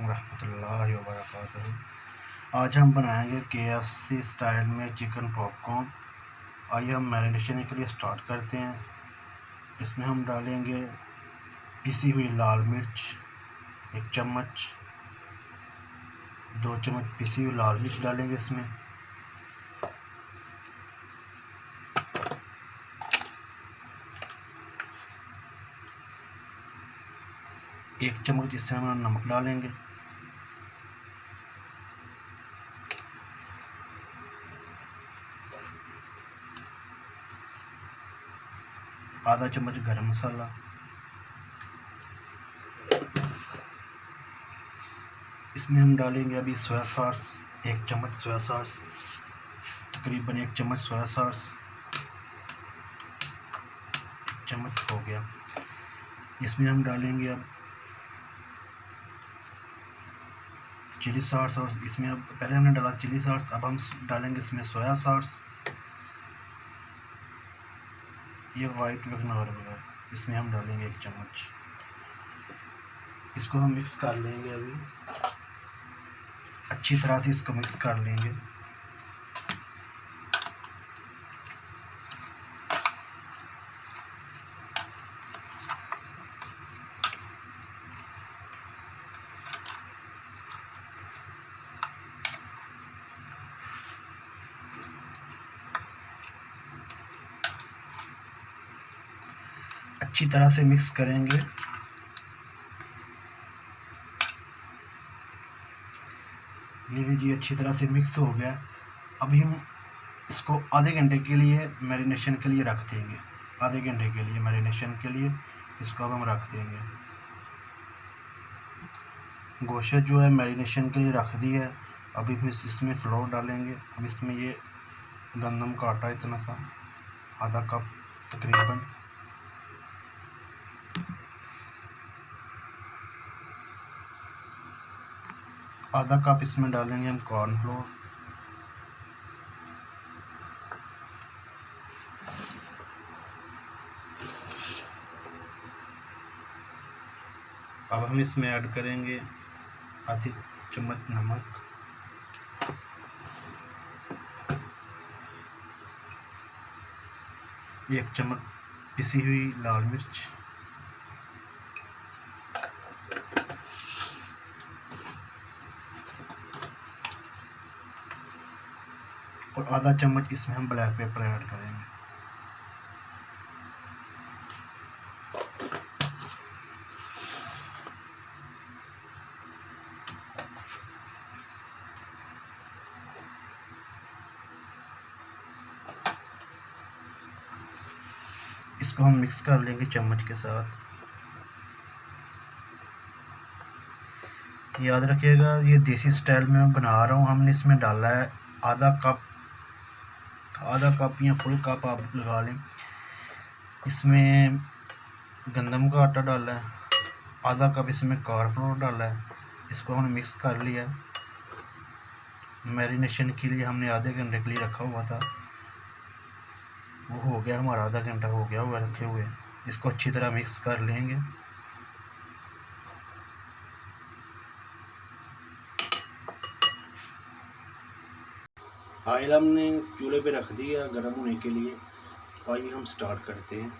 रहमतुल्लाहि व बरकातहू। आज हम बनाएंगे KFC स्टाइल में चिकन पॉपकॉर्न। आइए हम मैरिनेशन के लिए स्टार्ट करते हैं। इसमें हम डालेंगे पिसी हुई लाल मिर्च 1 चम्मच, 2 चम्मच पिसी हुई लाल मिर्च डालेंगे इसमें। एक चम्मच इसमें हम नमक डालेंगे। आधा चम्मच गरम मसाला। इसमें हम डालेंगे अभी सोया सॉस 1 चम्मच सोया सॉस, तकरीबन 1 चम्मच सोया सॉस, 1 चम्मच हो गया। इसमें हम डालेंगे अब चिली सॉस, और इसमें अब पहले हमने डाला चिली सॉस, अब हम डालेंगे इसमें सोया सॉस। ये वाइट विनेगर वगैरह इसमें हम डालेंगे 1 चम्मच। इसको हम मिक्स कर लेंगे। अभी अच्छी तरह से इसको मिक्स कर लेंगे। अच्छी तरह से मिक्स करेंगे। ये लीजिए अच्छी तरह से मिक्स हो गया। अभी हम इसको आधे घंटे के लिए मैरिनेशन के लिए रख देंगे। आधे घंटे के लिए मैरिनेशन के लिए इसको अब हम रख देंगे। गोश्त जो है मैरिनेशन के लिए रख दी है। अभी फिर इसमें फ्लोर डालेंगे। अब इसमें ये गंदम का आटा इतना सा, आधा कप तकरीबन। आधा कप इसमें डालेंगे हम कॉर्नफ्लोर। अब हम इसमें ऐड करेंगे आधी चम्मच नमक, 1 चम्मच पिसी हुई लाल मिर्च, और आधा चम्मच इसमें हम ब्लैक पेपर ऐड करेंगे। इसको हम मिक्स कर लेंगे चम्मच के साथ। याद रखिएगा ये देसी स्टाइल में मैं बना रहा हूँ। हमने इसमें डाला है आधा कप या फुल कप आप लगा लें। इसमें गंदम का आटा डाला है, आधा कप इसमें कॉर्नफ्लोर डाला है। इसको हमने मिक्स कर लिया। मैरिनेशन के लिए हमने आधे घंटे के लिए रखा हुआ था, वो हो गया हमारा, आधा घंटा हो गया हुआ रखे हुए। इसको अच्छी तरह मिक्स कर लेंगे। ऑयल हमने चूल्हे पे रख दिया गर्म होने के लिए। आइए हम स्टार्ट करते हैं।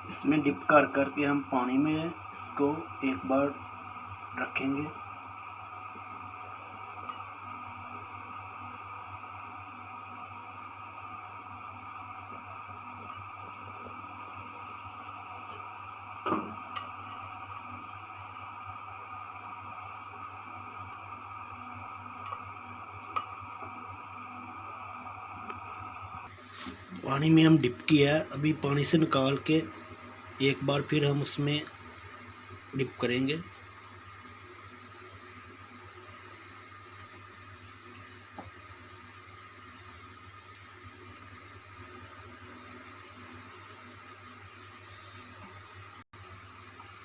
इसमें डिप कर करके हम पानी में इसको एक बार रखेंगे। पानी में हम डिप किया है। अभी पानी से निकाल के एक बार फिर हम उसमें डिप करेंगे।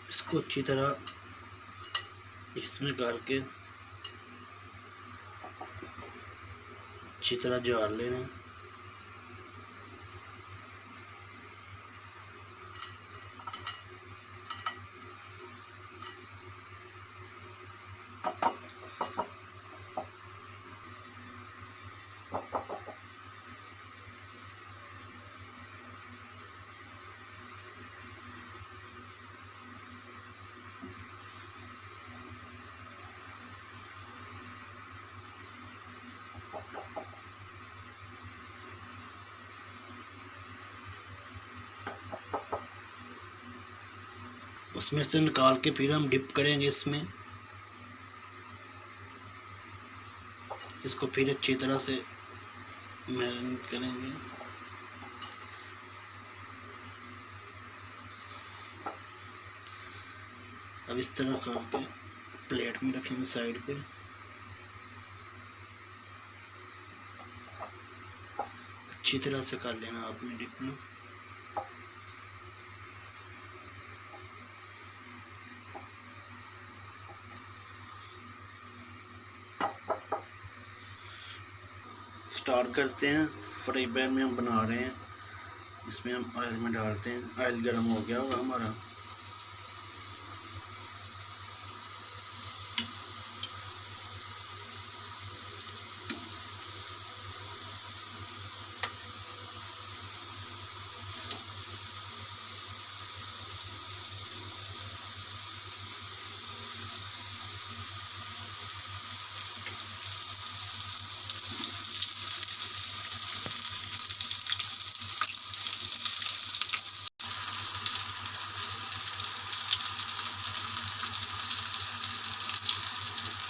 इसको अच्छी तरह इसमें करके अच्छी तरह जार लेना। उसमें से निकाल के फिर हम डिप करेंगे इसमें। इसको फिर अच्छी तरह से मैरिनेट करेंगे। अब इस तरह करके प्लेट में रखेंगे साइड पे। अच्छी तरह से कर लेना आपने डिप में। स्टार्ट करते हैं। फ्राई पैन में हम बना रहे हैं। इसमें हम ऑयल में डालते हैं। ऑयल गर्म हो गया होगा हमारा।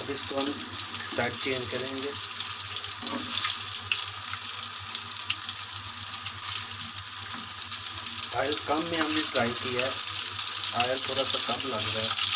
अब इसको हम साइड चेंज करेंगे। ऑयल कम में हमने ट्राई किया है। ऑयल थोड़ा सा कम लग रहा है।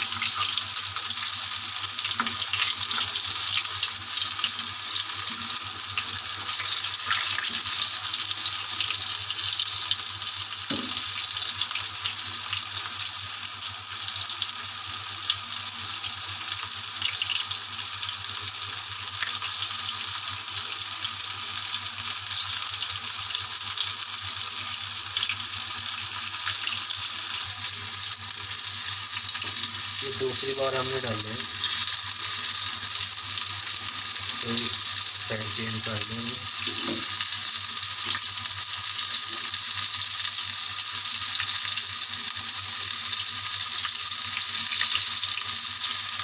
ये दूसरी बार हमने डाले हैं, तो साइड चेंज कर देंगे।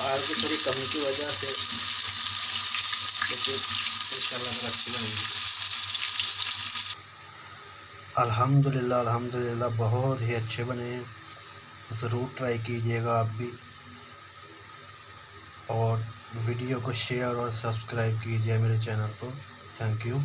ऑयल की थोड़ी कमी की वजह से इंशाल्लाह अच्छी बनेगी। अल्हम्दुलिल्लाह अल्हम्दुलिल्लाह बहुत ही अच्छे बने हैं। ज़रूर ट्राई कीजिएगा आप भी, और वीडियो को शेयर और सब्सक्राइब कीजिए मेरे चैनल को। Thank you.